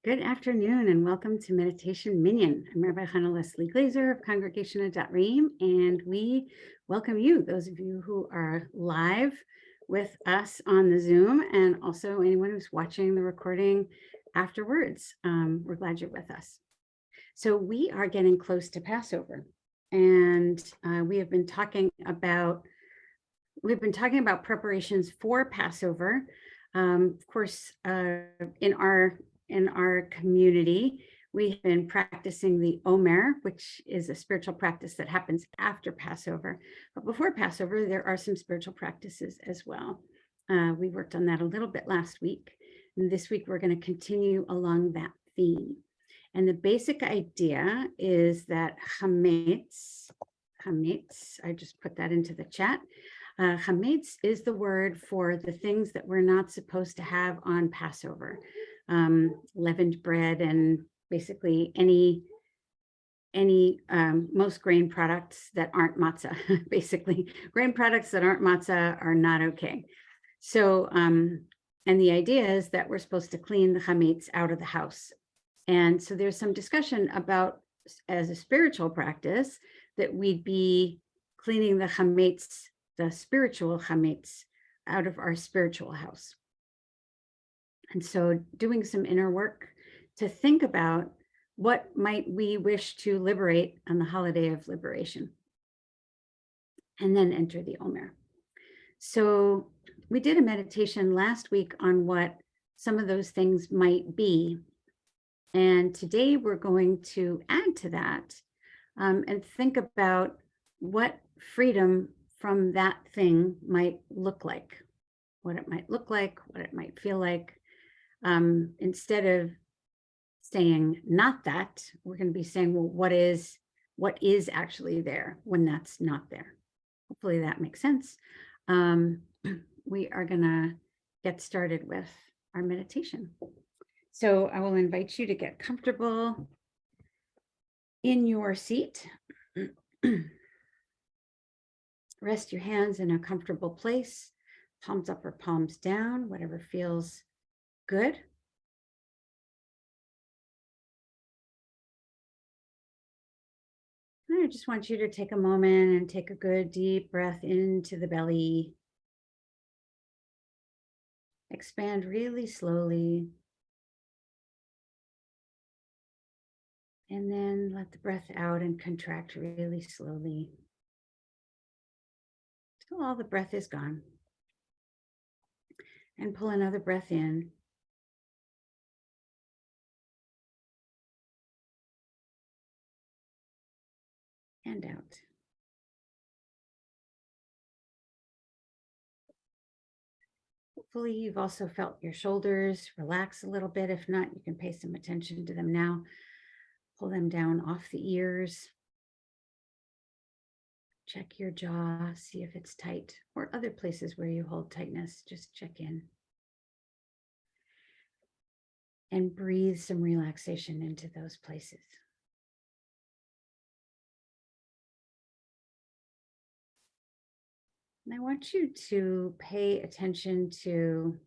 Good afternoon and welcome to Meditation Minyan. I'm Rabbi Hannah Leslie Glazer of Congregation of Reem, and we welcome you, those of you who are live with us on the Zoom, and also anyone who's watching the recording afterwards. We're glad you're with us. So we are getting close to Passover, and we have been talking about preparations for Passover. Of course, in our community, we've been practicing the Omer, which is a spiritual practice that happens after Passover. But before Passover, there are some spiritual practices as well. We worked on that a little bit last week. And this week, we're going to continue along that theme. And the basic idea is that chametz, I just put that into the chat. Chametz is the word for the things that we're not supposed to have on Passover. Leavened bread and basically any most grain products that aren't matzah. Basically, grain products that aren't matzah are not okay. So, and the idea is that we're supposed to clean the chametz out of the house. And so there's some discussion about, as a spiritual practice, that we'd be cleaning the chametz, the spiritual chametz, out of our spiritual house. And so doing some inner work to think about what might we wish to liberate on the holiday of liberation, and then enter the Omer. So we did a meditation last week on what some of those things might be. And today we're going to add to that and think about what freedom from that thing might look like, what it might look like, what it might feel like. Instead of saying not that, we're going to be saying, well, what is actually there when that's not there? Hopefully that makes sense. We are going to get started with our meditation. So I will invite you to get comfortable in your seat. Rest your hands in a comfortable place, palms up or palms down, whatever feels good. I just want you to take a moment and take a good deep breath into the belly. Expand really slowly. And then let the breath out and contract really slowly till all the breath is gone. And pull another breath in. And out. Hopefully you've also felt your shoulders relax a little bit. If not, you can pay some attention to them now. Pull them down off the ears. Check your jaw, see if it's tight, or other places where you hold tightness, just check in. And breathe some relaxation into those places. And I want you to pay attention to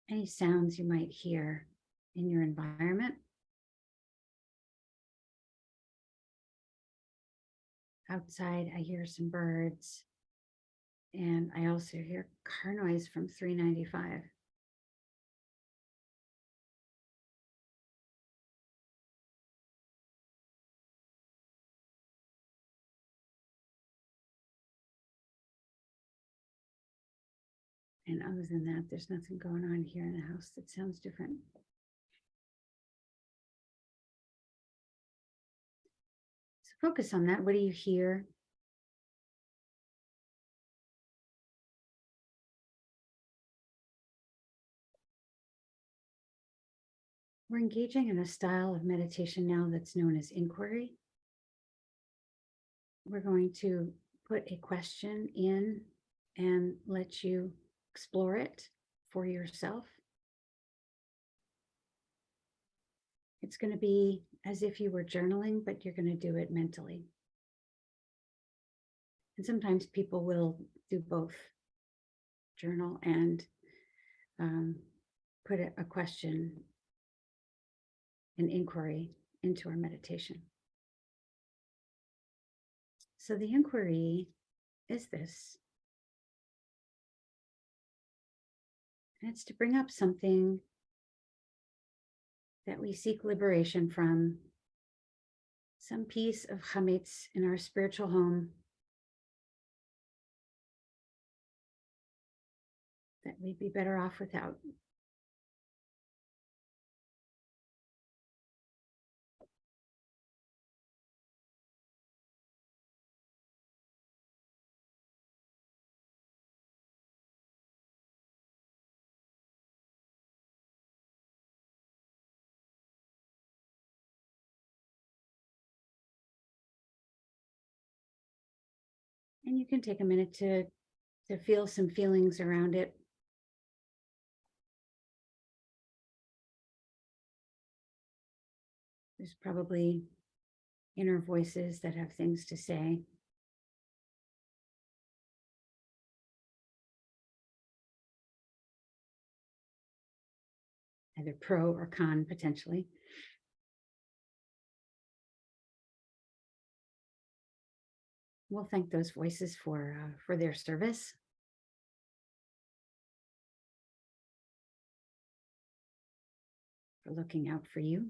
any sounds you might hear in your environment. Outside, I hear some birds, and I also hear car noise from 395. And other than that, there's nothing going on here in the house that sounds different. So focus on that. What do you hear? We're engaging in a style of meditation now that's known as inquiry. We're going to put a question in and let you explore it for yourself. It's going to be as if you were journaling, but you're going to do it mentally. And sometimes people will do both. journal and put a question, an inquiry into our meditation. So the inquiry is this, and it's to bring up something that we seek liberation from, some piece of chametz in our spiritual home that we'd be better off without. And you can take a minute to feel some feelings around it. There's probably inner voices that have things to say. Either pro or con, potentially. We'll thank those voices for their service. For looking out for you.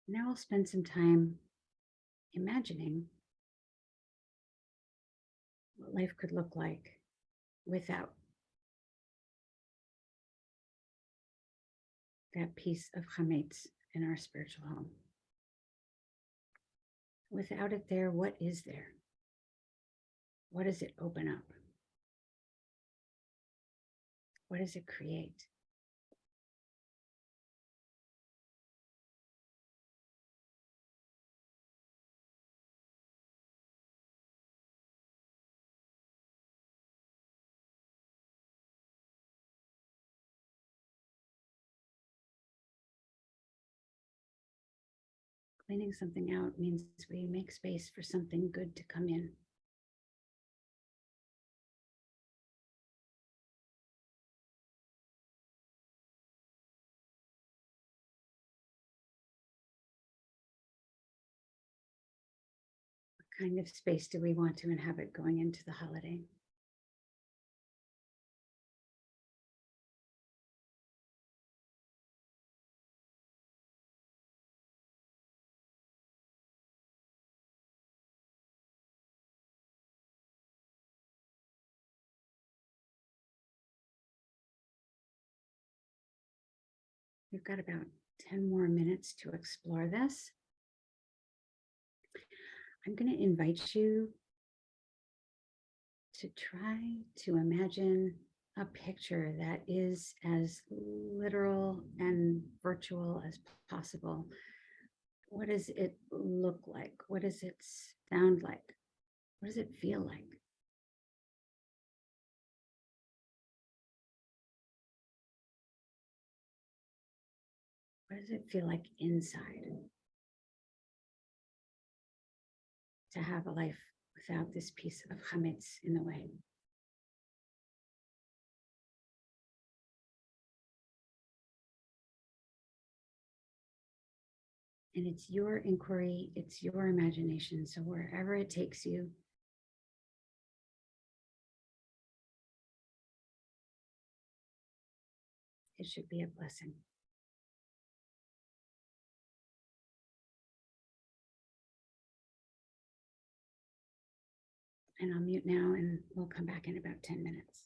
Now I'll spend some time imagining what life could look like without that piece of chametz in our spiritual home. Without it there, what is there? What does it open up? What does it create? Cleaning something out means we make space for something good to come in. What kind of space do we want to inhabit going into the holiday? We've got about 10 more minutes to explore this. I'm going to invite you to try to imagine a picture that is as literal and virtual as possible. What does it look like? What does it sound like? What does it feel like? What does it feel like inside to have a life without this piece of chametz in the way? And it's your inquiry, it's your imagination. So wherever it takes you, it should be a blessing. And I'll mute now and we'll come back in about 10 minutes.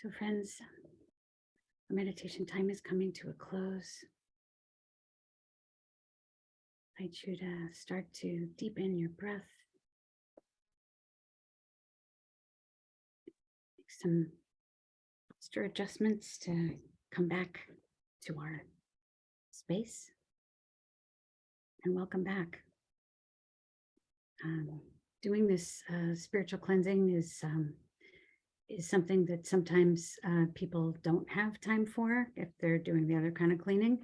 So friends, our meditation time is coming to a close. I invite you to start to deepen your breath. Make some extra adjustments to come back to our space. And welcome back. Doing this spiritual cleansing is something that sometimes people don't have time for if they're doing the other kind of cleaning.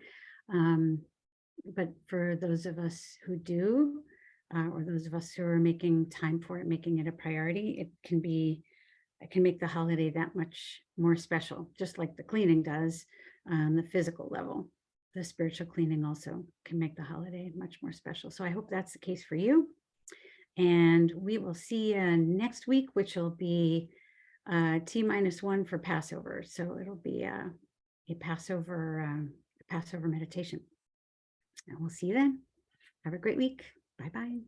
But for those of us who do, or those of us who are making time for it, making it a priority, it can make the holiday that much more special, just like the cleaning does on the physical level. The spiritual cleaning also can make the holiday much more special. So I hope that's the case for you. And we will see you next week, which will be T-1 for Passover. So it'll be a Passover meditation. And we'll see you then. Have a great week. Bye-bye.